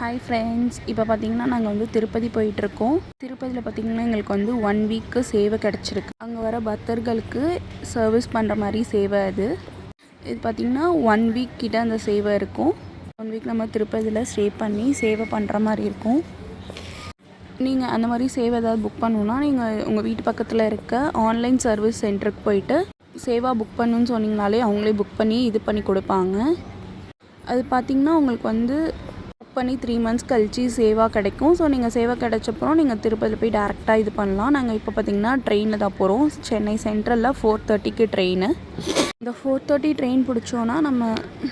Hi friends, இப்போ பார்த்திங்கன்னா நாங்கள் வந்து திருப்பதி போயிட்டுருக்கோம். திருப்பதியில் பார்த்திங்கன்னா எங்களுக்கு வந்து 1 வீக்கு சேவை கிடச்சிருக்கு. அங்கே வர பக்தர்களுக்கு சர்வீஸ் பண்ணுற மாதிரி சேவை அது. இது பார்த்திங்கன்னா 1 வீக் கிட்ட அந்த சேவை இருக்கும். 1 வீக் நம்ம திருப்பதியில் ஸ்டே பண்ணி சேவை பண்ணுற மாதிரி இருக்கும். நீங்கள் அந்த மாதிரி சேவை ஏதாவது புக் பண்ணணுன்னா நீங்கள் உங்கள் வீட்டு பக்கத்தில் இருக்க ஆன்லைன் சர்வீஸ் சென்டருக்கு போயிட்டு சேவா புக் பண்ணணுன்னு சொன்னிங்கனாலே அவங்களே புக் பண்ணி இது பண்ணி கொடுப்பாங்க. அது பார்த்திங்கன்னா உங்களுக்கு வந்து புக் பண்ணி 3 months கழிச்சு சேவா கிடைக்கும். ஸோ நீங்கள் சேவா கிடைச்சப்பறம் நீங்கள் திருப்பதி போய் டேரெக்டாக இது பண்ணலாம். நாங்கள் இப்போ பார்த்திங்கன்னா ட்ரெயினில் தான் போகிறோம். சென்னை சென்ட்ரலில் 4:30க்கு ட்ரெயின். இந்த 4:30 ட்ரெயின் பிடிச்சோன்னா நம்ம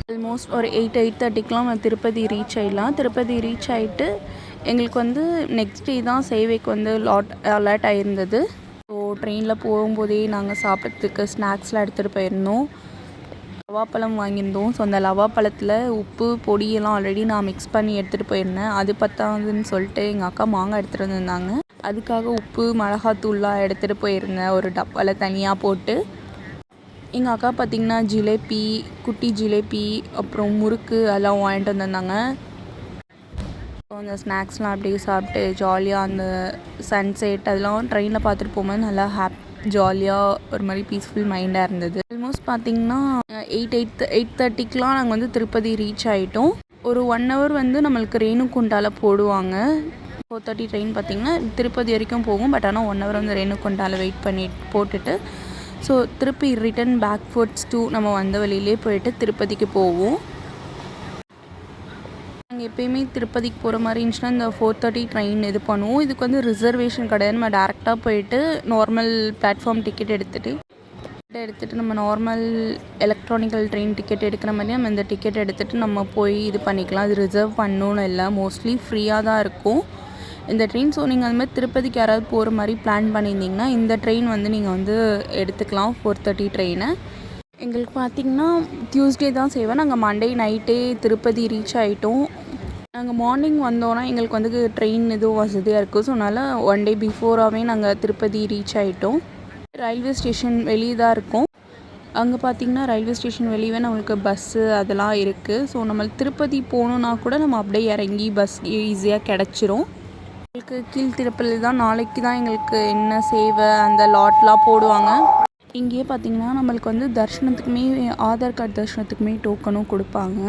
ஆல்மோஸ்ட் ஒரு 8:30க்கெலாம் நம்ம திருப்பதி ரீச் ஆகிடலாம். திருப்பதி ரீச் ஆகிட்டு எங்களுக்கு வந்து நெக்ஸ்ட் டே தான் சேவைக்கு வந்து அலர்ட் ஆகிருந்தது. ஸோ ட்ரெயினில் போகும்போதே நாங்கள் சாப்பிட்றதுக்கு ஸ்நாக்ஸ்லாம் எடுத்துகிட்டு போயிருந்தோம். லவாப்பழம் வாங்கியிருந்தோம். ஸோ அந்த லவாப்பழத்தில் உப்பு பொடியெல்லாம் ஆல்ரெடி நான் மிக்ஸ் பண்ணி எடுத்துகிட்டு போயிருந்தேன். அது பத்தாதுன்னு சொல்லிட்டு எங்கள் அக்கா மாங்காய் எடுத்துகிட்டு வந்திருந்தாங்க. அதுக்காக உப்பு மிளகாத்தூள்லாம் எடுத்துகிட்டு போயிருந்தேன் ஒரு டப்பாவில் தனியாக போட்டு. எங்கள் அக்கா பார்த்திங்கன்னா ஜிலேபி, குட்டி ஜிலேபி, அப்புறம் முறுக்கு அதெல்லாம் வாங்கிட்டு வந்திருந்தாங்க. ஸோ அந்த ஸ்நாக்ஸ்லாம் அப்படியே சாப்பிட்டு ஜாலியாக அந்த சன்செட் அதெல்லாம் ட்ரெயினில் பார்த்துட்டு போகும்போது நல்லா ஜாலியாக ஒரு மாதிரி பீஸ்ஃபுல் மைண்டாக இருந்தது. ஆல்மோஸ்ட் பார்த்திங்கன்னா 8:30க்கெலாம் நாங்கள் வந்து திருப்பதி ரீச் ஆகிட்டோம். ஒரு 1 hour வந்து நம்மளுக்கு ரேணுகுண்டாவில் போடுவாங்க. 4:30 ட்ரெயின் பார்த்திங்கன்னா திருப்பதி வரைக்கும் போகும். பட் ஆனால் 1 hour வந்து ரேணுகுண்டாவில் வெயிட் பண்ணி போட்டுட்டு ஸோ திருப்பி ரிட்டன் பேக்வர்ட்ஸ் டூ நம்ம வந்த வழியிலே போயிட்டு திருப்பதிக்கு போவோம். நாங்கள் எப்போயுமே திருப்பதிக்கு போகிற மாதிரி இருந்துச்சுன்னா இந்த 4:30 ட்ரெயின் இது பண்ணுவோம். இதுக்கு வந்து ரிசர்வேஷன் கிடையாது. நம்ம டேரெக்டாக போயிட்டு நார்மல் பிளாட்ஃபார்ம் டிக்கெட் எடுத்துகிட்டு நம்ம நார்மல் எலக்ட்ரானிக்கல் ட்ரெயின் டிக்கெட் எடுக்கிற மாதிரி நம்ம இந்த டிக்கெட் எடுத்துகிட்டு நம்ம போய் இது பண்ணிக்கலாம். அது ரிசர்வ் பண்ணணுன்னு இல்லை, மோஸ்ட்லி ஃப்ரீயாக தான் இருக்கும் இந்த ட்ரெயின். ஸோ நீங்கள் அந்த மாதிரி திருப்பதிக்கு யாராவது போகிற மாதிரி பிளான் பண்ணியிருந்தீங்கன்னா இந்த ட்ரெயின் வந்து நீங்கள் வந்து எடுத்துக்கலாம். 4:30 ட்ரெயினை. எங்களுக்கு பார்த்திங்கன்னா டியூஸ்டே தான் சேவை. நாங்கள் மண்டே நைட்டே திருப்பதி ரீச் ஆகிட்டோம். நாங்கள் மார்னிங் வந்தோன்னா எங்களுக்கு வந்து ட்ரெயின் எதுவும் வசதியாக இருக்குது. ஸோ அதனால் 1 day பிஃபோராகவே நாங்கள் திருப்பதி ரீச் ஆகிட்டோம். ரயில்வே ஸ்டேஷன் வெளியே தான் இருக்கும். அங்கே பார்த்திங்கன்னா ரயில்வே ஸ்டேஷன் வெளியே நம்மளுக்கு பஸ்ஸு அதெல்லாம் இருக்குது. ஸோ நம்ம திருப்பதி போகணுன்னா கூட நம்ம அப்படியே இறங்கி பஸ் ஈஸியாக கிடச்சிரும். எங்களுக்கு கீழ் திருப்பதி தான் நாளைக்கு தான் எங்களுக்கு என்ன சேவை அந்த லாட்லாம் போடுவாங்க. இங்கேயே பார்த்திங்கன்னா நம்மளுக்கு வந்து தரிசனத்துக்குமே ஆதார் கார்டு தரிசனத்துக்குமே டோக்கனும் கொடுப்பாங்க.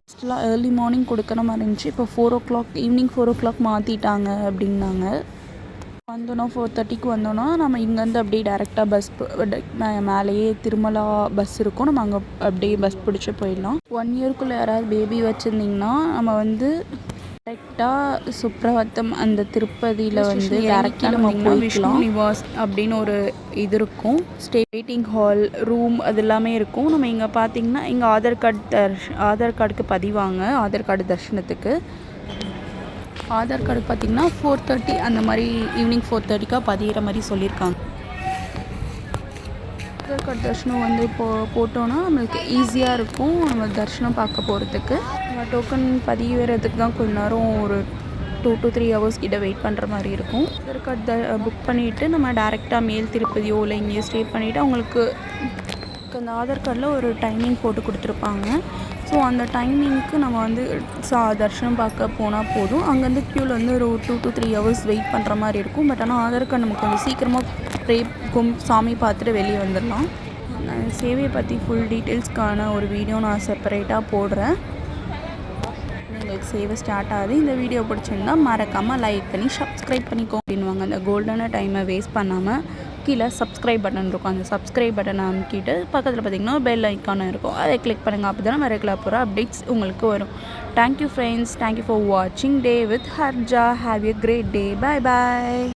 ஃபஸ்ட்டுலாம் ஏர்லி மார்னிங் கொடுக்குற மாதிரி இருந்துச்சு. இப்போ 4 o'clock ஈவினிங் 4 o'clock மாற்றிட்டாங்க அப்படின்னாங்க. வந்தோன்னா 4:30க்கு வந்தோன்னா நம்ம இங்கேருந்து அப்படியே டேரெக்டாக பஸ் மேலேயே திருமலா பஸ் இருக்கும். நம்ம அங்கே அப்படியே பஸ் பிடிச்சி போயிடலாம். 1 yearக்குள்ளே யாராவது பேபி வச்சுருந்திங்கன்னா நம்ம வந்து டேரெக்டாக சுப்ரவத்தம் அந்த திருப்பதியில் வந்து டேரெக்டாக நம்ம போய்க்கலாம். நிவாஸ் அப்படின்னு ஒரு இது இருக்கும். வெயிட்டிங் ஹால் ரூம் அது எல்லாமே இருக்கும். நம்ம இங்கே பார்த்திங்கன்னா இங்கே ஆதார் கார்டுக்கு பதிவாங்க. ஆதார் கார்டு தரிசனத்துக்கு ஆதார் கார்டு பார்த்திங்கன்னா 4:30 அந்த மாதிரி ஈவினிங் 4:30க்காக பதிகிற மாதிரி சொல்லியிருக்காங்க. ஆதார் கார்டு தரிசனம் வந்து போட்டோன்னா நம்மளுக்கு ஈஸியாக இருக்கும் நம்ம தரிசனம் பார்க்க போகிறதுக்கு. நம்ம டோக்கன் பதிகிறதுக்கு தான் கொஞ்ச நேரம் ஒரு 2 to 3 hours கிட்ட வெயிட் பண்ணுற மாதிரி இருக்கும். ஆதார் கார்டு புக் பண்ணிவிட்டு நம்ம டேரெக்டாக மேல் திருப்பதியோ இல்லை இங்கேயோ ஸ்டே பண்ணிவிட்டு அவங்களுக்கு அந்த ஆதார் கார்டில் ஒரு டைமிங் போட்டு கொடுத்துருப்பாங்க. ஸோ அந்த டைமிங்க்கு நம்ம வந்து தரிசனம் பார்க்க போனால் போதும். அங்கேருந்து க்யூவில் வந்து ஒரு 2 to 3 hours வெயிட் பண்ணுற மாதிரி இருக்கும். பட் ஆனால் ஆதார் கார்டு நமக்கு கொஞ்சம் சீக்கிரமாக சாமி பார்த்துட்டு வெளியே வந்துடலாம். சேவையை பற்றி ஃபுல் டீட்டெயில்ஸ்க்கான ஒரு வீடியோ நான் செப்பரேட்டாக போடுறேன். உங்களுக்கு சேவை ஸ்டார்ட் ஆகுது. இந்த வீடியோ பிடிச்சிருந்தா மறக்காமல் லைக் பண்ணி சப்ஸ்கிரைப் பண்ணிக்கோ அப்படின்வாங்க. அந்த கோல்டான டைமை வேஸ்ட் பண்ணாமல் கீழே சப்ஸ்கிரைப் பட்டன் இருக்கும். அந்த சப்ஸ்கிரைப் பட்டனை அமுக்கிட்டு பக்கத்தில் பார்த்திங்கன்னா பெல் ஐக்கானும் இருக்கும். அதை கிளிக் பண்ணுங்கள். அப்போ தான் நம்ம ரெகுலர் போகிற அப்டேட்ஸ் உங்களுக்கு வரும். Thank you friends. தேங்க்யூ ஃபார் வாட்சிங் day with Harja. Have a great day. Bye bye.